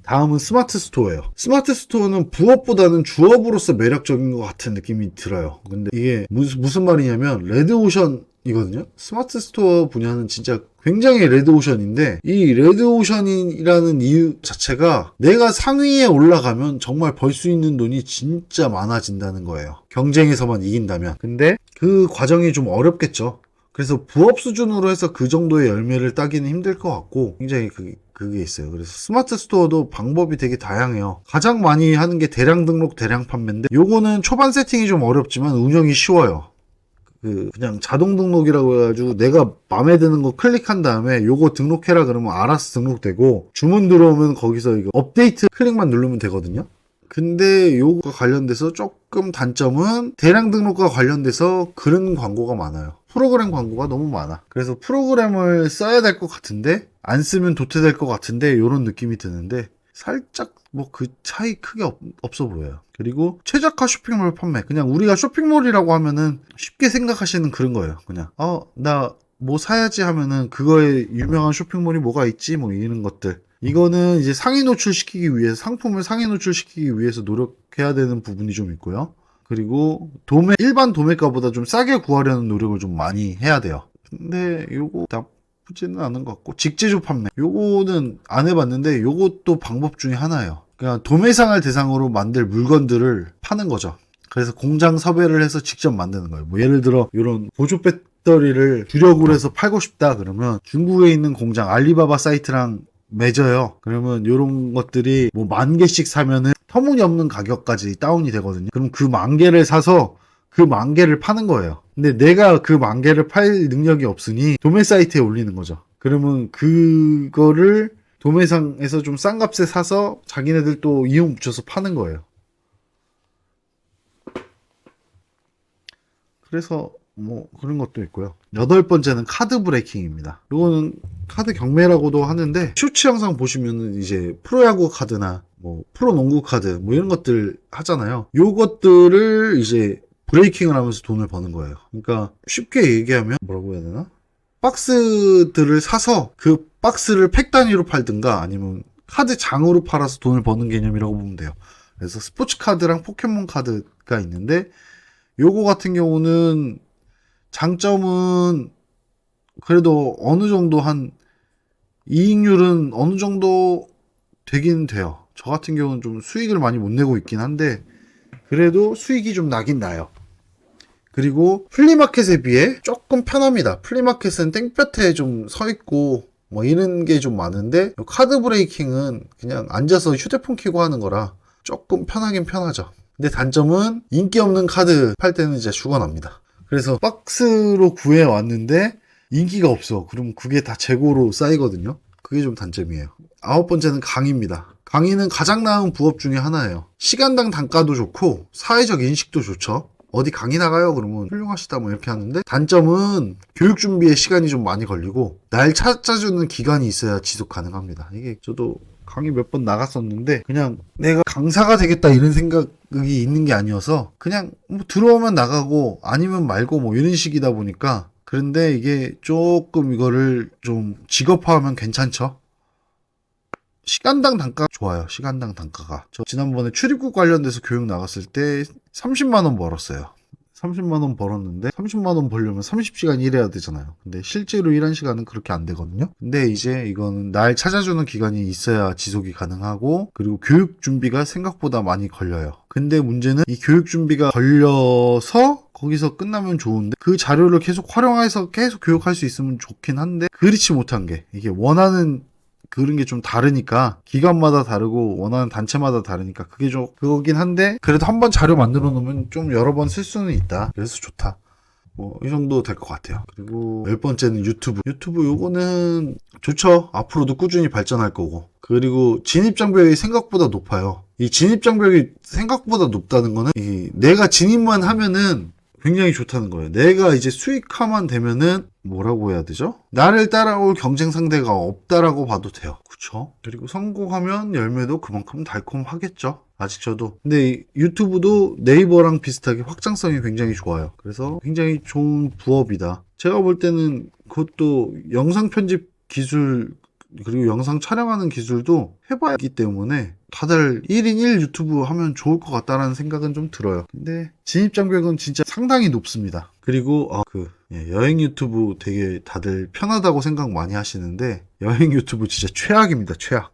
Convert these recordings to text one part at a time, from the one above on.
다음은 스마트 스토어예요. 스마트 스토어는 부업보다는 주업으로서 매력적인 것 같은 느낌이 들어요. 근데 이게 무슨 말이냐면 레드오션이거든요. 스마트 스토어 분야는 진짜 굉장히 레드오션인데, 이 레드오션이라는 이유 자체가 내가 상위에 올라가면 정말 벌 수 있는 돈이 진짜 많아진다는 거예요. 경쟁에서만 이긴다면. 근데 그 과정이 좀 어렵겠죠. 그래서 부업 수준으로 해서 그 정도의 열매를 따기는 힘들 것 같고, 굉장히 그게 있어요. 그래서 스마트 스토어도 방법이 되게 다양해요. 가장 많이 하는 게 대량 등록, 대량 판매인데, 요거는 초반 세팅이 좀 어렵지만 운영이 쉬워요. 그냥 자동 등록이라고 해가지고 내가 마음에 드는 거 클릭한 다음에 요거 등록해라 그러면 알아서 등록되고, 주문 들어오면 거기서 이거 업데이트 클릭만 누르면 되거든요. 근데 요거가 관련돼서 조금 단점은 대량 등록과 관련돼서 그런 광고가 많아요. 프로그램 광고가 너무 많아. 그래서 프로그램을 써야 될 것 같은데 안 쓰면 도태될 것 같은데 요런 느낌이 드는데, 살짝 뭐 그 차이 크게 없어 보여요. 그리고 최저가 쇼핑몰 판매, 그냥 우리가 쇼핑몰이라고 하면은 쉽게 생각하시는 그런 거예요. 그냥 나 뭐 사야지 하면은 그거에 유명한 쇼핑몰이 뭐가 있지 뭐 이런 것들. 이거는 이제 상위 노출시키기 위해서, 상품을 상위 노출시키기 위해서 노력해야 되는 부분이 좀 있고요. 그리고 일반 도매가보다 좀 싸게 구하려는 노력을 좀 많이 해야 돼요. 근데 요거 나쁘지는 않은 것 같고, 직제조 판매, 요거는 안 해봤는데 요것도 방법 중에 하나예요. 그냥 도매상을 대상으로 만들 물건들을 파는 거죠. 그래서 공장 섭외를 해서 직접 만드는 거예요. 뭐 예를 들어 이런 보조 배터리를 주력으로 해서 팔고 싶다 그러면 중국에 있는 공장 알리바바 사이트랑 맺어요. 그러면 이런 것들이 뭐 10,000개씩 사면은 터무니없는 가격까지 다운이 되거든요. 그럼 그 10,000개를 사서 그 10,000개를 파는 거예요. 근데 내가 그 10,000개를 팔 능력이 없으니 도매 사이트에 올리는 거죠. 그러면 그거를 도매상에서 좀 싼 값에 사서 자기네들 또 이용 붙여서 파는 거예요. 그래서 뭐 그런 것도 있고요. 8번째는 카드 브레이킹입니다. 이거는 카드 경매라고도 하는데, 쇼츠 영상 보시면은 이제 프로야구 카드나 뭐 프로농구 카드 뭐 이런 것들 하잖아요. 요것들을 이제 브레이킹을 하면서 돈을 버는 거예요. 그러니까 쉽게 얘기하면 뭐라고 해야 되나? 박스들을 사서 그 박스를 팩 단위로 팔든가 아니면 카드 장으로 팔아서 돈을 버는 개념이라고 보면 돼요. 그래서 스포츠 카드랑 포켓몬 카드가 있는데, 요거 같은 경우는 장점은 그래도 어느 정도 한 이익률은 어느 정도 되긴 돼요. 저 같은 경우는 좀 수익을 많이 못 내고 있긴 한데 그래도 수익이 좀 나긴 나요. 그리고 플리마켓에 비해 조금 편합니다. 플리마켓은 땡볕에 좀 서 있고 뭐 이런 게 좀 많은데, 카드 브레이킹은 그냥 앉아서 휴대폰 켜고 하는 거라 조금 편하긴 편하죠. 근데 단점은 인기 없는 카드 팔 때는 이제 죽어납니다. 그래서 박스로 구해 왔는데 인기가 없어. 그럼 그게 다 재고로 쌓이거든요. 그게 좀 단점이에요. 9번째는 강의입니다. 강의는 가장 나은 부업 중에 하나예요. 시간당 단가도 좋고 사회적 인식도 좋죠. 어디 강의 나가요? 그러면 훌륭하시다 뭐 이렇게 하는데, 단점은 교육 준비에 시간이 좀 많이 걸리고 날 찾아주는 기간이 있어야 지속 가능합니다. 이게 저도 강의 몇 번 나갔었는데 그냥 내가 강사가 되겠다 이런 생각이 있는 게 아니어서 그냥 뭐 들어오면 나가고 아니면 말고 뭐 이런 식이다 보니까. 그런데 이게 조금 이거를 좀 직업화하면 괜찮죠. 시간당 단가 좋아요. 시간당 단가가. 저 지난번에 출입국 관련돼서 교육 나갔을 때 30만 원 벌었어요. 30만 원 벌었는데 30만 원 벌려면 30시간 일해야 되잖아요. 근데 실제로 일한 시간은 그렇게 안 되거든요. 근데 이제 이거는 날 찾아주는 기간이 있어야 지속이 가능하고, 그리고 교육 준비가 생각보다 많이 걸려요. 근데 문제는 이 교육 준비가 걸려서 거기서 끝나면 좋은데 그 자료를 계속 활용해서 계속 교육할 수 있으면 좋긴 한데, 그렇지 못한 게 이게 원하는 그런 게 좀 다르니까, 기관마다 다르고 원하는 단체마다 다르니까 그게 좀 그거긴 한데, 그래도 한번 자료 만들어 놓으면 좀 여러 번 쓸 수는 있다. 그래서 좋다. 뭐 이 정도 될 것 같아요. 그리고 10번째는 유튜브 요거는 좋죠. 앞으로도 꾸준히 발전할 거고, 그리고 진입장벽이 생각보다 높아요. 이 진입장벽이 생각보다 높다는 거는 내가 진입만 하면은 굉장히 좋다는 거예요. 내가 이제 수익화만 되면은 뭐라고 해야 되죠? 나를 따라올 경쟁 상대가 없다라고 봐도 돼요. 그쵸? 그리고 성공하면 열매도 그만큼 달콤하겠죠. 아직 저도. 근데 이 유튜브도 네이버랑 비슷하게 확장성이 굉장히 좋아요. 그래서 굉장히 좋은 부업이다. 제가 볼 때는 그것도 영상 편집 기술 그리고 영상 촬영하는 기술도 해봐야기 때문에 다들 1인 1 유튜브 하면 좋을 것 같다라는 생각은 좀 들어요. 근데 진입장벽은 진짜 상당히 높습니다. 그리고 여행 유튜브 되게 다들 편하다고 생각 많이 하시는데 여행 유튜브 진짜 최악입니다. 최악.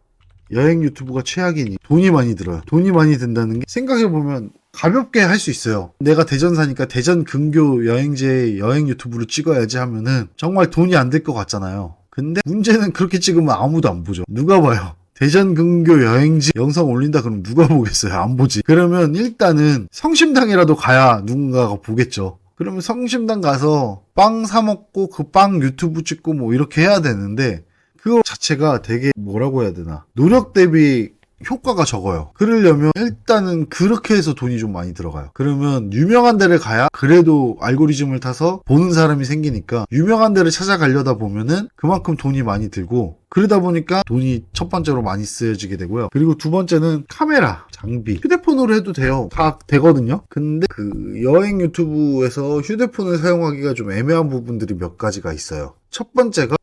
여행 유튜브가 최악이니 돈이 많이 들어요. 돈이 많이 든다는 게 생각해보면 가볍게 할 수 있어요. 내가 대전 사니까 대전 근교 여행지의 여행 유튜브를 찍어야지 하면은 정말 돈이 안 들 것 같잖아요. 근데 문제는 그렇게 찍으면 아무도 안 보죠. 누가 봐요? 대전 근교 여행지 영상 올린다 그러면 누가 보겠어요? 안 보지. 그러면 일단은 성심당이라도 가야 누군가가 보겠죠. 그러면 성심당 가서 빵 사 먹고 그 빵 유튜브 찍고 뭐 이렇게 해야 되는데 그거 자체가 되게 뭐라고 해야 되나, 노력 대비 효과가 적어요. 그러려면 일단은 그렇게 해서 돈이 좀 많이 들어가요. 그러면 유명한 데를 가야 그래도 알고리즘을 타서 보는 사람이 생기니까 유명한 데를 찾아가려다 보면은 그만큼 돈이 많이 들고, 그러다 보니까 돈이 첫 번째로 많이 쓰여지게 되고요. 그리고 두 번째는 카메라, 장비. 휴대폰으로 해도 돼요. 다 되거든요. 근데 그 여행 유튜브에서 휴대폰을 사용하기가 좀 애매한 부분들이 몇 가지가 있어요. 첫 번째가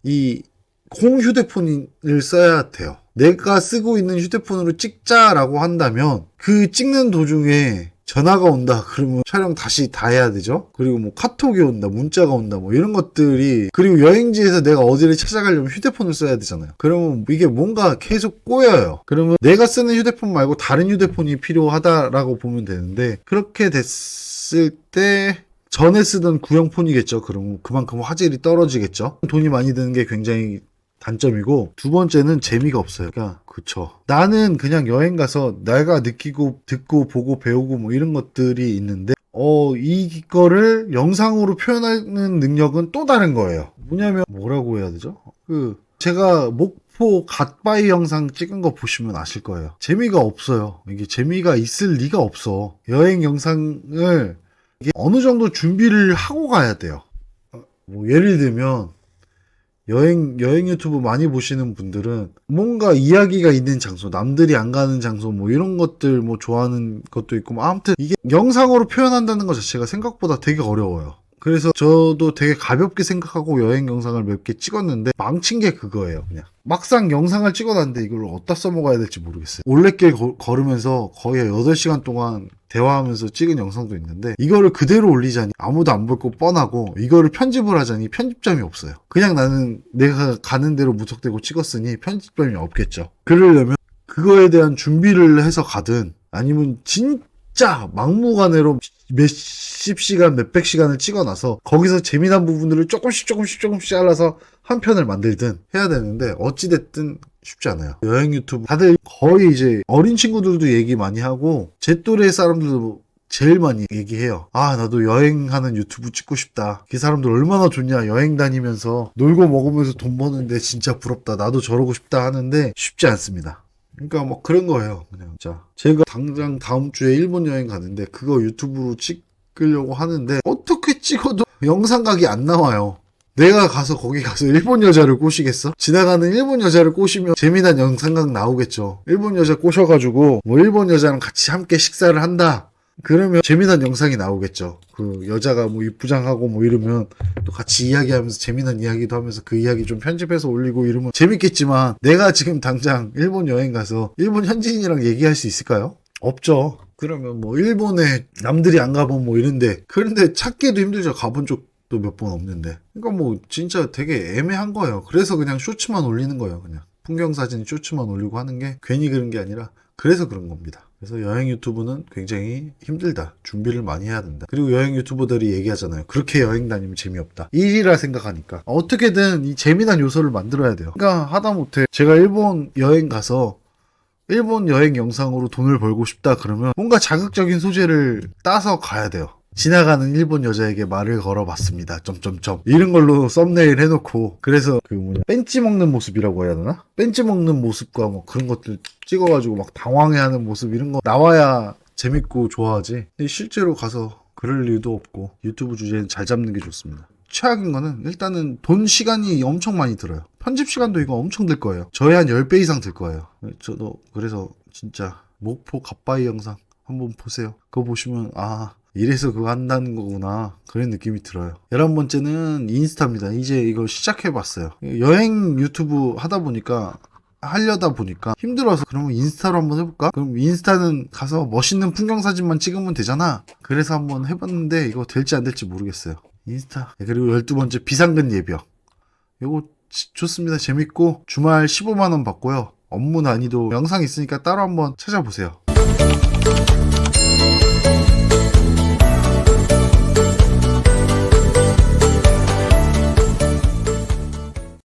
이 공 휴대폰을 써야 돼요. 내가 쓰고 있는 휴대폰으로 찍자라고 한다면 그 찍는 도중에 전화가 온다 그러면 촬영 다시 다 해야 되죠. 그리고 뭐 카톡이 온다, 문자가 온다, 뭐 이런 것들이, 그리고 여행지에서 내가 어디를 찾아가려면 휴대폰을 써야 되잖아요. 그러면 이게 뭔가 계속 꼬여요. 그러면 내가 쓰는 휴대폰 말고 다른 휴대폰이 필요하다라고 보면 되는데, 그렇게 됐을 때 전에 쓰던 구형폰이겠죠. 그럼 그만큼 화질이 떨어지겠죠. 돈이 많이 드는 게 굉장히 단점이고, 두 번째는 재미가 없어요. 그러니까 그쵸. 나는 그냥 여행 가서 내가 느끼고 듣고 보고 배우고 뭐 이런 것들이 있는데 이거를 영상으로 표현하는 능력은 또 다른 거예요. 뭐냐면 뭐라고 해야 되죠? 제가 목포 갓바이 영상 찍은 거 보시면 아실 거예요. 재미가 없어요. 이게 재미가 있을 리가 없어. 여행 영상을 이게 어느 정도 준비를 하고 가야 돼요. 뭐 예를 들면 여행 유튜브 많이 보시는 분들은 뭔가 이야기가 있는 장소, 남들이 안 가는 장소, 뭐 이런 것들 뭐 좋아하는 것도 있고, 뭐 아무튼 이게 영상으로 표현한다는 것 자체가 생각보다 되게 어려워요. 그래서 저도 되게 가볍게 생각하고 여행 영상을 몇 개 찍었는데 망친 게 그거예요. 그냥 막상 영상을 찍어놨는데 이걸 어디다 써먹어야 될지 모르겠어요. 올레길 걸으면서 거의 8시간 동안 대화하면서 찍은 영상도 있는데 이거를 그대로 올리자니 아무도 안 볼 거 뻔하고, 이거를 편집을 하자니 편집점이 없어요. 그냥 나는 내가 가는 대로 무턱대고 찍었으니 편집점이 없겠죠. 그러려면 그거에 대한 준비를 해서 가든, 아니면 진짜 막무가내로 몇십 시간, 몇백 시간을 찍어놔서 거기서 재미난 부분들을 조금씩 잘라서 한 편을 만들든 해야 되는데, 어찌됐든 쉽지 않아요. 여행 유튜브 다들 거의 이제 어린 친구들도 얘기 많이 하고 제 또래 사람들도 제일 많이 얘기해요. 나도 여행하는 유튜브 찍고 싶다. 그 사람들 얼마나 좋냐. 여행 다니면서 놀고 먹으면서 돈 버는데 진짜 부럽다. 나도 저러고 싶다 하는데 쉽지 않습니다. 그러니까 뭐 그런 거예요. 그냥 자, 제가 당장 다음 주에 일본 여행 가는데 그거 유튜브로 찍으려고 하는데 어떻게 찍어도 영상각이 안 나와요. 내가 거기 가서 일본 여자를 꼬시겠어? 지나가는 일본 여자를 꼬시면 재미난 영상각 나오겠죠. 일본 여자 꼬셔가지고 뭐 일본 여자랑 같이 함께 식사를 한다. 그러면 재미난 영상이 나오겠죠. 그 여자가 뭐 입부장하고 뭐 이러면 또 같이 이야기하면서 재미난 이야기도 하면서 그 이야기 좀 편집해서 올리고 이러면 재밌겠지만, 내가 지금 당장 일본 여행 가서 일본 현지인이랑 얘기할 수 있을까요? 없죠. 그러면 뭐 일본에 남들이 안 가본 뭐 이런데, 그런데 찾기도 힘들죠. 가본 적도 몇 번 없는데. 그러니까 뭐 진짜 되게 애매한 거예요. 그래서 그냥 쇼츠만 올리는 거예요. 그냥 풍경사진 쇼츠만 올리고 하는 게 괜히 그런 게 아니라 그래서 그런 겁니다. 그래서 여행 유튜브는 굉장히 힘들다. 준비를 많이 해야 된다. 그리고 여행 유튜버들이 얘기하잖아요. 그렇게 여행 다니면 재미없다. 일이라 생각하니까 어떻게든 이 재미난 요소를 만들어야 돼요. 그러니까 하다못해 제가 일본 여행 가서 일본 여행 영상으로 돈을 벌고 싶다 그러면 뭔가 자극적인 소재를 따서 가야 돼요. 지나가는 일본 여자에게 말을 걸어봤습니다. 이런 걸로 썸네일 해놓고, 그래서 벤치 먹는 모습이라고 해야 되나? 벤치 먹는 모습과 뭐 그런 것들 찍어가지고 막 당황해하는 모습 이런 거 나와야 재밌고 좋아하지. 실제로 가서 그럴 일도 없고 유튜브 주제는 잘 잡는 게 좋습니다. 최악인 거는 일단은 돈 시간이 엄청 많이 들어요. 편집 시간도 이거 엄청 들 거예요. 저의 한 10배 이상 들 거예요. 저도 그래서 진짜 목포 갓바이 영상 한번 보세요. 그거 보시면 이래서 그거 한다는 거구나. 그런 느낌이 들어요. 11번째는 인스타입니다. 이제 이거 시작해봤어요. 여행 유튜브 하려다 보니까 힘들어서 그러면 인스타로 한번 해볼까? 그럼 인스타는 가서 멋있는 풍경 사진만 찍으면 되잖아. 그래서 한번 해봤는데 이거 될지 안 될지 모르겠어요. 인스타. 그리고 12번째 비상근 예비역. 이거 좋습니다. 재밌고 주말 15만원 받고요. 업무 난이도 영상 있으니까 따로 한번 찾아보세요.